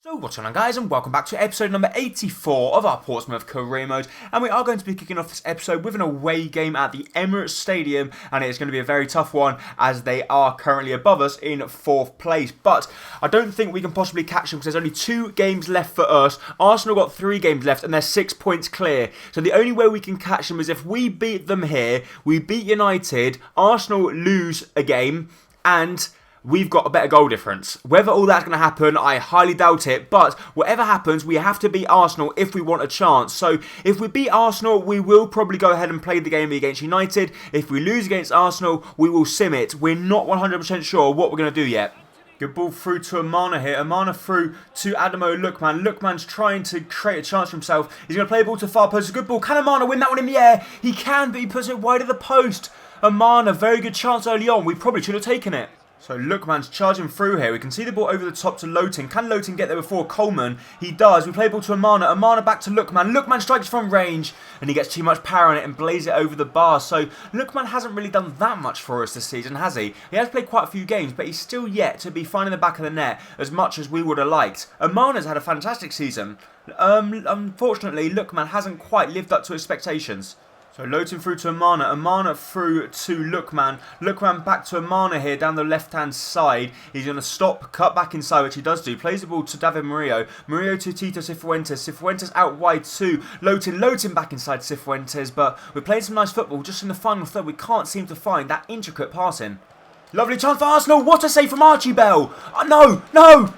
So what's going on, guys, and welcome back to episode number 84 of our Portsmouth career mode, and we are going to be kicking off this episode with an away game at the Emirates Stadium, and it is going to be a very tough one as they are currently above us in 4th place, but I don't think we can possibly catch them because there's only 2 games left for us. Arsenal got 3 games left and they're 6 points clear, so the only way we can catch them is if we beat them here, we beat United, Arsenal lose a game, and we've got a better goal difference. Whether all that's going to happen, I highly doubt it. But whatever happens, we have to beat Arsenal if we want a chance. So if we beat Arsenal, we will probably go ahead and play the game against United. If we lose against Arsenal, we will sim it. We're not 100% sure what we're going to do yet. Good ball through to Amana here. Amana through to Adamo Lookman. Lookman's trying to create a chance for himself. He's going to play the ball to far post. It's a good ball. Can Amana win that one in the air? He can, but he puts it wide of the post. Amana, very good chance early on. We probably should have taken it. So Lookman's charging through here. We can see the ball over the top to Lowton. Can Lowton get there before Coleman? He does. We play the ball to Amana. Amana back to Lookman. Lookman strikes from range and he gets too much power on it and blazes it over the bar. So Lookman hasn't really done that much for us this season, has he? He has played quite a few games, but he's still yet to be finding the back of the net as much as we would have liked. Amana's had a fantastic season. Unfortunately, Lookman hasn't quite lived up to expectations. So Lowton through to Amana, Amana through to Lookman, Lookman back to Amana here down the left-hand side. He's going to stop, cut back inside, which he does do. Plays the ball to David Murillo, Murillo to Tito Cifuentes, Cifuentes out wide to Lowton, Lowton back inside Cifuentes, but we're playing some nice football. Just in the final third, we can't seem to find that intricate passing. Lovely chance for Arsenal, what a save from Archie Bell! Oh, no!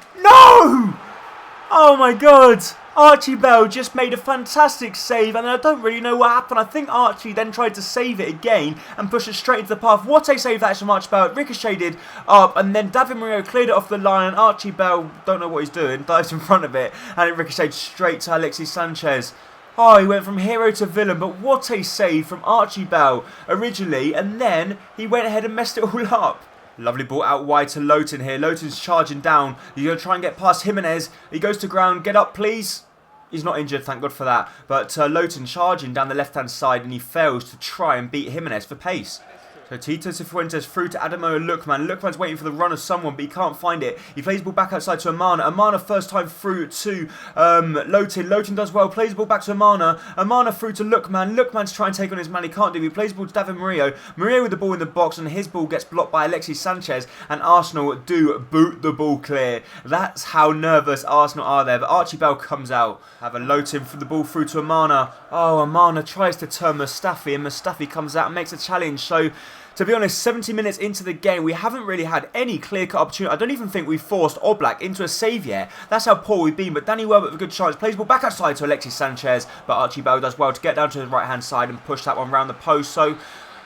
Oh my god! Archie Bell just made a fantastic save, and I don't really know what happened. I think Archie then tried to save it again and push it straight into the path. What a save that is from Archie Bell. It ricocheted up, and then David Murillo cleared it off the line. Archie Bell, don't know what he's doing, dives in front of it, and it ricocheted straight to Alexis Sanchez. Oh, he went from hero to villain, but what a save from Archie Bell originally, and then he went ahead and messed it all up. Lovely ball out wide to Lowton here. Lowton's charging down. He's going to try and get past Jimenez. He goes to ground. Get up, please. He's not injured, thank God for that. But Lowton charging down the left-hand side, and he fails to try and beat Jimenez for pace. So Tito Cifuentes through to Adamo Lookman. Lookman's waiting for the run of someone, but he can't find it. He plays the ball back outside to Amana. Amana first time through to Lowton. Lowton does well. Plays the ball back to Amana. Amana through to Lookman. Lookman's trying to take on his man. He can't do it. He plays the ball to David Murillo. Murillo with the ball in the box, and his ball gets blocked by Alexis Sanchez. And Arsenal do boot the ball clear. That's how nervous Arsenal are there. But Archie Bell comes out. Have a Lowton for the ball through to Amana. Oh, Amana tries to turn Mustafi, and Mustafi comes out and makes a challenge. So, to be honest, 70 minutes into the game, we haven't really had any clear-cut opportunity. I don't even think we forced Oblak into a save yet. That's how poor we've been. But Danny Welbeck with a good chance. Plays the ball back outside to Alexis Sanchez. But Archie Bell does well to get down to his right-hand side and push that one round the post. So,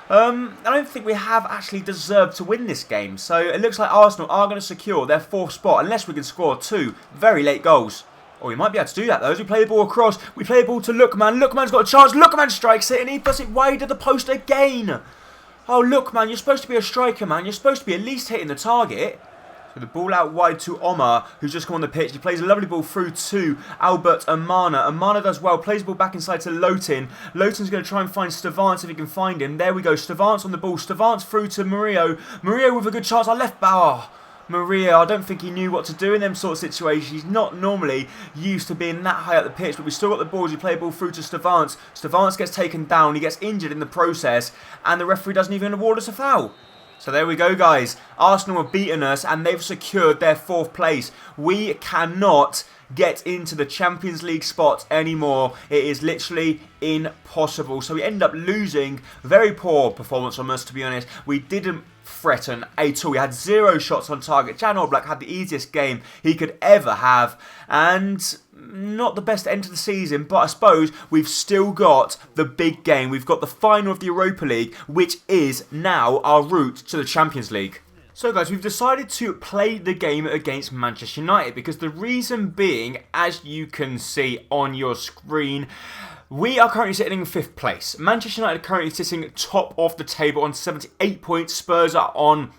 I don't think we have actually deserved to win this game. So, it looks like Arsenal are going to secure their 4th spot unless we can score 2 very late goals. Oh, we might be able to do that though. As we play the ball across, we play the ball to Lookman. Lookman's got a chance. Lookman strikes it and he puts it wide of the post again. Oh, look, man, you're supposed to be a striker, man. You're supposed to be at least hitting the target. So the ball out wide to Omar, who's just come on the pitch. He plays a lovely ball through to Albert Amana. Amana does well. Plays the ball back inside to Lowton. Lowton's going to try and find Stavance if he can find him. There we go. Stavance on the ball. Stavance through to Murillo. Murillo with a good chance. I left bar. Murillo, I don't think he knew what to do in them sort of situations. He's not normally used to being that high up the pitch, but we still got the ball as we play the ball through to Stavance. Stavance gets taken down, he gets injured in the process, and the referee doesn't even award us a foul. So there we go, guys. Arsenal have beaten us, and they've secured their 4th place. We cannot get into the Champions League spot anymore. It is literally impossible. So we end up losing. Very poor performance from us, to be honest. We didn't threaten at all. We had 0 shots on target. Jan Oblak had the easiest game he could ever have, and not the best end to the season, but I suppose we've still got the big game. We've got the final of the Europa League, which is now our route to the Champions League. So guys, we've decided to play the game against Manchester United because the reason being, as you can see on your screen, we are currently sitting in 5th place. Manchester United are currently sitting top of the table on 78 points. Spurs are on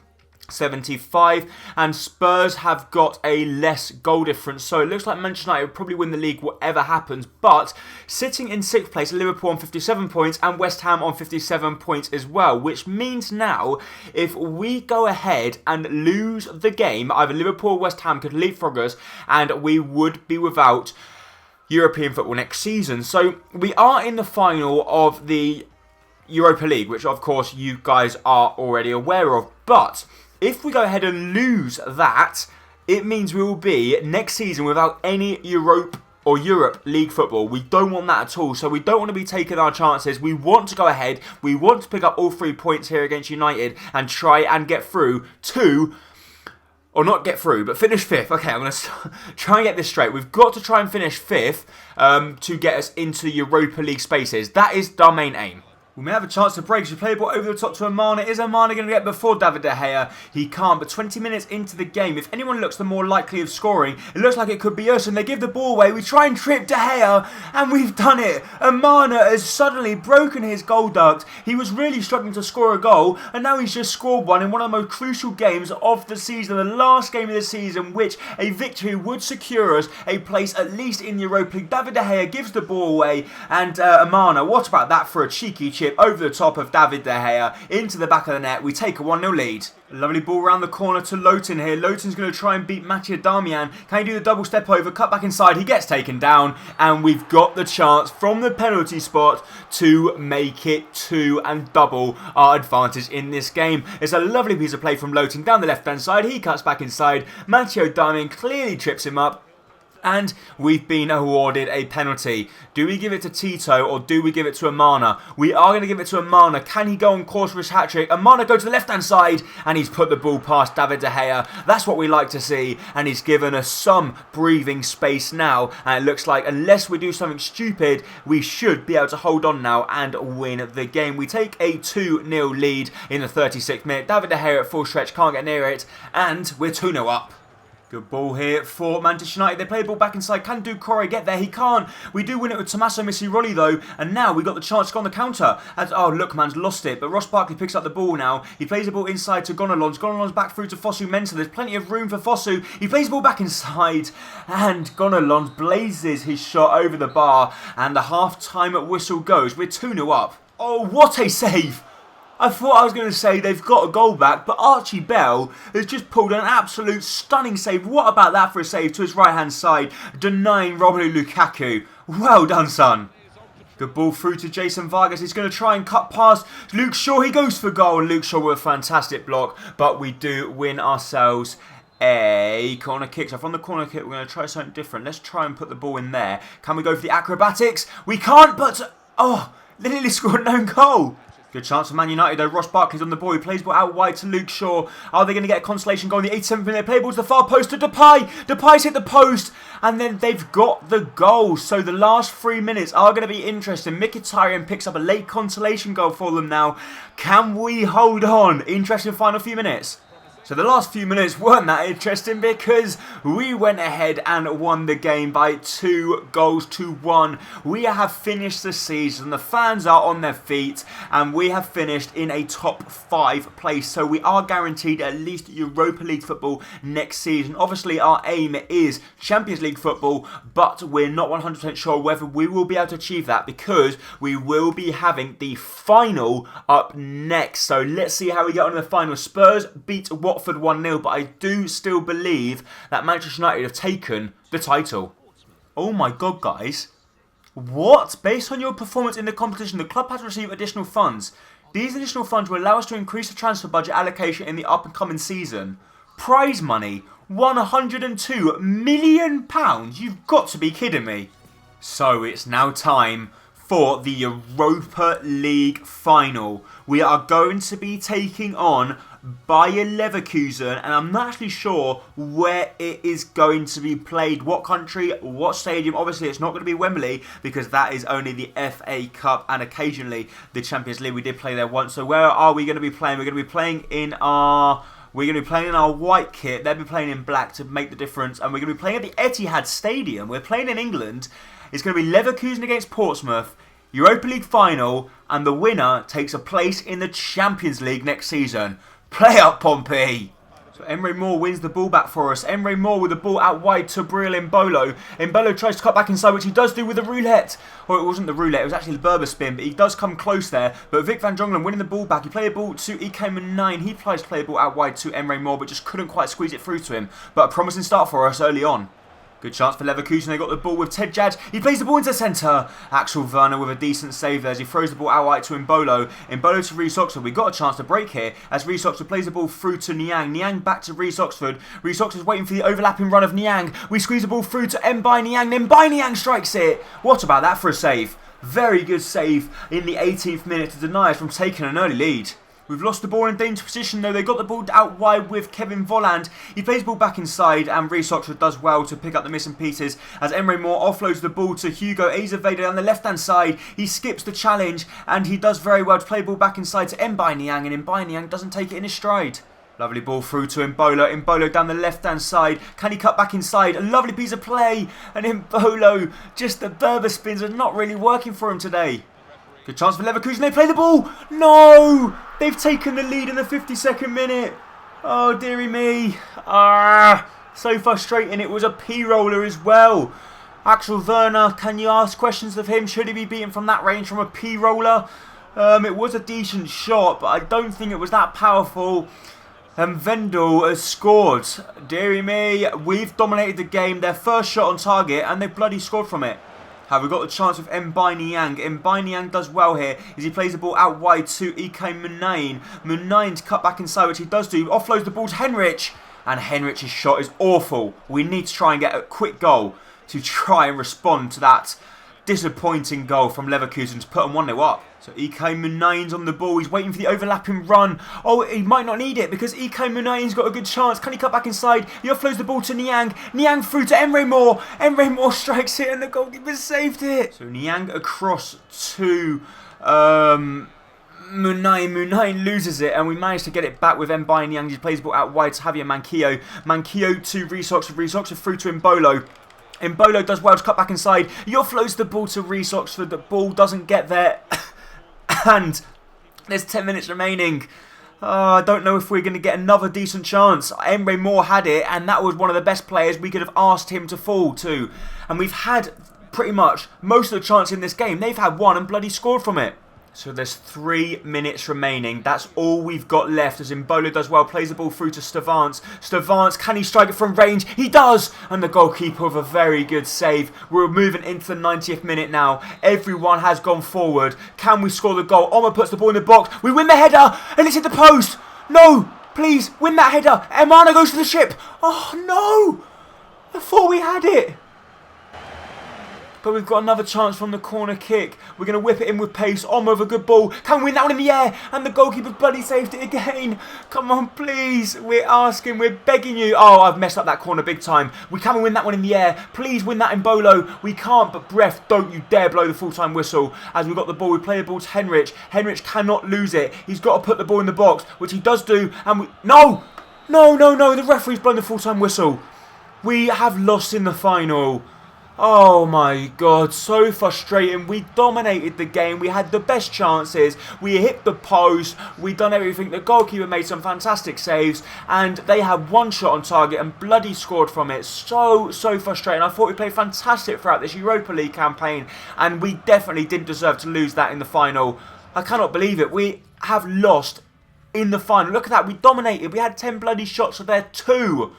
75, and Spurs have got a less goal difference, so it looks like Manchester United will probably win the league whatever happens. But sitting in 6th place, Liverpool on 57 points and West Ham on 57 points as well, which means now if we go ahead and lose the game, either Liverpool or West Ham could leapfrog us and we would be without European football next season. So we are in the final of the Europa League, which of course you guys are already aware of, but if we go ahead and lose that, it means we will be next season without any Europe League football. We don't want that at all, so we don't want to be taking our chances. We want to go ahead, we want to pick up all 3 points here against United and try and get through to, or not get through, but finish 5th. Okay, I'm going to try and get this straight. We've got to try and finish 5th to get us into Europa League spaces. That is our main aim. We may have a chance to break. She play ball over the top to Amana. Is Amana going to get before David De Gea? He can't, but 20 minutes into the game, if anyone looks the more likely of scoring, it looks like it could be us, and they give the ball away. We try and trip De Gea, and we've done it. Amana has suddenly broken his goal duct. He was really struggling to score a goal, and now he's just scored one in one of the most crucial games of the season, the last game of the season, which a victory would secure us a place at least in the Europa League. David De Gea gives the ball away, and Amana, what about that for a cheeky chip over the top of David De Gea into the back of the net? We take a 1-0 lead. A lovely ball around the corner to Lowton here. Lowton's going to try and beat Mattia Darmian. Can he do the double step over? Cut back inside. He gets taken down. And we've got the chance from the penalty spot to make it 2 and double our advantage in this game. It's a lovely piece of play from Lowton down the left-hand side. He cuts back inside. Mattia Darmian clearly trips him up. And we've been awarded a penalty. Do we give it to Tito or do we give it to Amana? We are going to give it to Amana. Can he go on course for his hat-trick? Amana goes to the left-hand side and he's put the ball past David De Gea. That's what we like to see, and he's given us some breathing space now. And it looks like unless we do something stupid, we should be able to hold on now and win the game. We take a 2-0 lead in the 36th minute. David De Gea at full stretch, can't get near it, and we're 2-0 up. Good ball here for Manchester United. They play the ball back inside. Can Doucouré get there? He can't. We do win it with Tommaso Missiroli though. And now we've got the chance to go on the counter. And, oh, look, man's lost it. But Ross Barkley picks up the ball now. He plays the ball inside to Gonalons. Gonalons back through to Fosu Mensah. There's plenty of room for Fosu. He plays the ball back inside. And Gonalons blazes his shot over the bar. And the half-time whistle goes. We're 2-0 up. Oh, what a save! I thought I was going to say they've got a goal back, but Archie Bell has just pulled an absolute stunning save. What about that for a save to his right-hand side, denying Romelu Lukaku? Well done, son. Good ball through to Jason Vargas. He's going to try and cut past Luke Shaw. He goes for goal, and Luke Shaw with a fantastic block, but we do win ourselves a corner kick. So from the corner kick, we're going to try something different. Let's try and put the ball in there. Can we go for the acrobatics? We can't, but, oh, they nearly scored an own goal. Good chance for Man United though. Ross Barkley's on the ball. He plays ball out wide to Luke Shaw. Are they going to get a consolation goal in the 87th minute? Play ball to the far post to Depay. Depay's hit the post. And then they've got the goal. So the last 3 minutes are going to be interesting. Mkhitaryan picks up a late consolation goal for them now. Can we hold on? Interesting final few minutes. So the last few minutes weren't that interesting because we went ahead and won the game by 2-1. We have finished the season. The fans are on their feet and we have finished in a top 5 place. So we are guaranteed at least Europa League football next season. Obviously our aim is Champions League football, but we're not 100% sure whether we will be able to achieve that because we will be having the final up next. So let's see how we get on in the final. Spurs beat Watford 1-0, but I do still believe that Manchester United have taken the title. Oh my god, guys. What? Based on your performance in the competition, the club has received additional funds. These additional funds will allow us to increase the transfer budget allocation in the up-and-coming season. Prize money, £102 million? You've got to be kidding me. So it's now time for the Europa League final. We are going to be taking on Bayer Leverkusen, and I'm not actually sure where it is going to be played, what country, what stadium. Obviously it's not going to be Wembley because that is only the FA Cup and occasionally the Champions League. We did play there once. So where are we going to be playing? We're going to be playing in our white kit. They'll be playing in black to make the difference, and we're going to be playing at the Etihad Stadium. We're playing in England. It's going to be Leverkusen against Portsmouth, Europa League final, and the winner takes a place in the Champions League next season. Play up, Pompey! Emre Moore wins the ball back for us. Emre Moore with the ball out wide to Breel Embolo. Embolo tries to cut back inside, which he does do with the roulette. Or it wasn't the roulette, it was actually the Berber spin, but he does come close there. But Vic van Jongelen winning the ball back. He played the ball to EK9. He tries to play the ball out wide to Emre Moore, but just couldn't quite squeeze it through to him. But a promising start for us early on. Good chance for Leverkusen. They got the ball with Ted Jadge. He plays the ball into centre. Axel Werner with a decent save there as he throws the ball out wide to Embolo. Embolo to Reece Oxford. We got a chance to break here as Reece Oxford plays the ball through to Niang. Niang back to Reece Oxford. Reece Oxford's waiting for the overlapping run of Niang. We squeeze the ball through to Mbai Niang. Then Mbai Niang strikes it. What about that for a save? Very good save in the 18th minute to deny us from taking an early lead. We've lost the ball in danger position though. They got the ball out wide with Kevin Volland. He plays the ball back inside and Reece Oxford does well to pick up the missing pieces as Emre Moore offloads the ball to Hugo Azevedo on the left hand side. He skips the challenge and he does very well to play the ball back inside to Mbai Niang, and Mbai Niang doesn't take it in his stride. Lovely ball through to Embolo. Embolo down the left-hand side. Can he cut back inside? A lovely piece of play. And Embolo, just the Berber spins are not really working for him today. Good chance for Leverkusen. They play the ball. No! They've taken the lead in the 52nd minute. Oh, dearie me. So frustrating. It was a P-roller as well. Axel Werner, can you ask questions of him? Should he be beaten from that range from a P-roller? It was a decent shot, but I don't think it was that powerful. Vendel has scored. Dearie me, we've dominated the game. Their first shot on target and they bloody scored from it. Have we got the chance with Mbai Niang? Mbai Niang does well here as he plays the ball out wide to EK Munain. Munain's cut back inside, which he does do. Offloads the ball to Henrich. And Henrich's shot is awful. We need to try and get a quick goal to try and respond to that disappointing goal from Leverkusen to put them 1-0 up. So EK Munain's on the ball. He's waiting for the overlapping run. Oh, he might not need it because EK Munain's got a good chance. Can he cut back inside? He offloads the ball to Niang. Niang through to Emre Moore. Emre Moore strikes it and the goalkeeper saved it. So Niang across to Munain. Munain loses it and we managed to get it back with Mbai Niang. He plays the ball out wide to Javier Manquillo. Manquillo to Reece Oxford. Reece Oxford through to Embolo. Embolo does well to cut back inside. He offloads the ball to Reece Oxford. The ball doesn't get there. And there's 10 minutes remaining. I don't know if we're going to get another decent chance. Emre Moore had it, and that was one of the best players we could have asked him to fall to. And we've had pretty much most of the chance in this game. They've had one and bloody scored from it. So there's 3 minutes remaining. That's all we've got left as Embolo does well. Plays the ball through to Stavance. Stavance, can he strike it from range? He does! And the goalkeeper with a very good save. We're moving into the 90th minute now. Everyone has gone forward. Can we score the goal? Omar puts the ball in the box. We win the header and it's hit the post. No! Please, win that header. Emana goes to the ship. Oh, no! I thought we had it. But we've got another chance from the corner kick. We're going to whip it in with pace. On with a good ball. Can we win that one in the air? And the goalkeeper's bloody saved it again. Come on, please. We're asking. We're begging you. Oh, I've messed up that corner big time. We can win that one in the air. Please win that in Bolo. We can't, but Bref, don't you dare blow the full-time whistle. As we've got the ball, we play the ball to Henrich. Henrich cannot lose it. He's got to put the ball in the box, which he does do. And we... No! No, no, no. The referee's blown the full-time whistle. We have lost in the final. Oh my god, so frustrating. We dominated the game. We had the best chances. We hit the post. We done everything. The goalkeeper made some fantastic saves and they had one shot on target and bloody scored from it. So frustrating. I thought we played fantastic throughout this Europa League campaign and we definitely didn't deserve to lose that in the final. I cannot believe it. We have lost in the final. Look at that. We dominated. We had 10 bloody shots of their 2.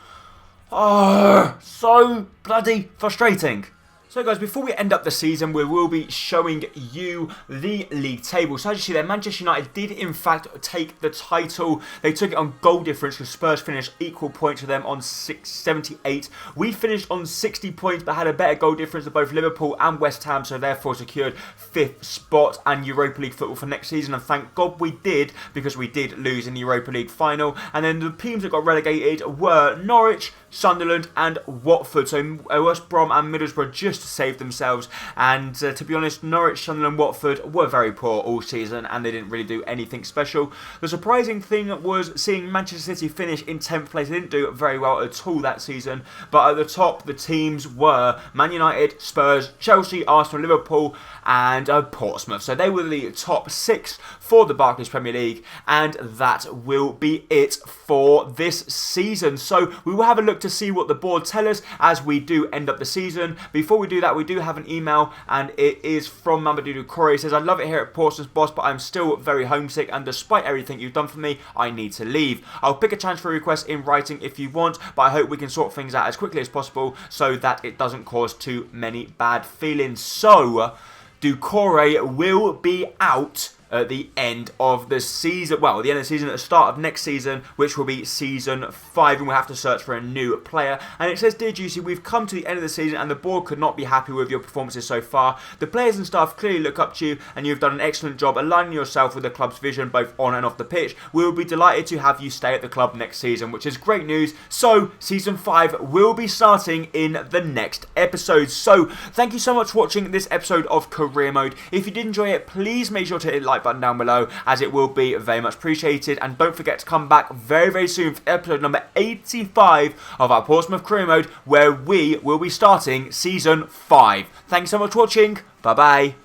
Oh, so bloody frustrating. So guys, before we end up the season, we will be showing you the league table. So as you see there, Manchester United did in fact take the title. They took it on goal difference because Spurs finished equal points to them on 78. We finished on 60 points but had a better goal difference than both Liverpool and West Ham, so therefore secured 5th spot and Europa League football for next season. And thank God we did, because we did lose in the Europa League final. And then the teams that got relegated were Norwich, Sunderland and Watford. So West Brom and Middlesbrough just saved themselves, and to be honest, Norwich, Sunderland, Watford were very poor all season and they didn't really do anything special. The surprising thing was seeing Manchester City finish in 10th place. They didn't do very well at all that season, but at the top the teams were Man United, Spurs, Chelsea, Arsenal, Liverpool and Portsmouth. So they were the top 6 for the Barclays Premier League, and that will be it for this season. So we will have a look to see what the board tell us as we do end up the season. Before we do that, we do have an email, and it is from Mamadou Corey. It says, I love it here at Portsmouth, boss, but I'm still very homesick, and despite everything you've done for me, I need to leave. I'll pick a transfer request in writing if you want, but I hope we can sort things out as quickly as possible so that it doesn't cause too many bad feelings. So Doucouré will be out at the end of the season. Well, at the end of the season, at the start of next season, which will be season 5, and we'll have to search for a new player. And it says, Dear Juicy, we've come to the end of the season and the board could not be happy with your performances so far. The players and staff clearly look up to you and you've done an excellent job aligning yourself with the club's vision both on and off the pitch. We will be delighted to have you stay at the club next season, which is great news. So, season 5 will be starting in the next episode. So, thank you so much for watching this episode of Career Mode. If you did enjoy it, please make sure to hit the like button down below, as it will be very much appreciated, and don't forget to come back very soon for episode number 85 of our Portsmouth Career Mode, where we will be starting season 5. Thanks so much for watching. Bye bye.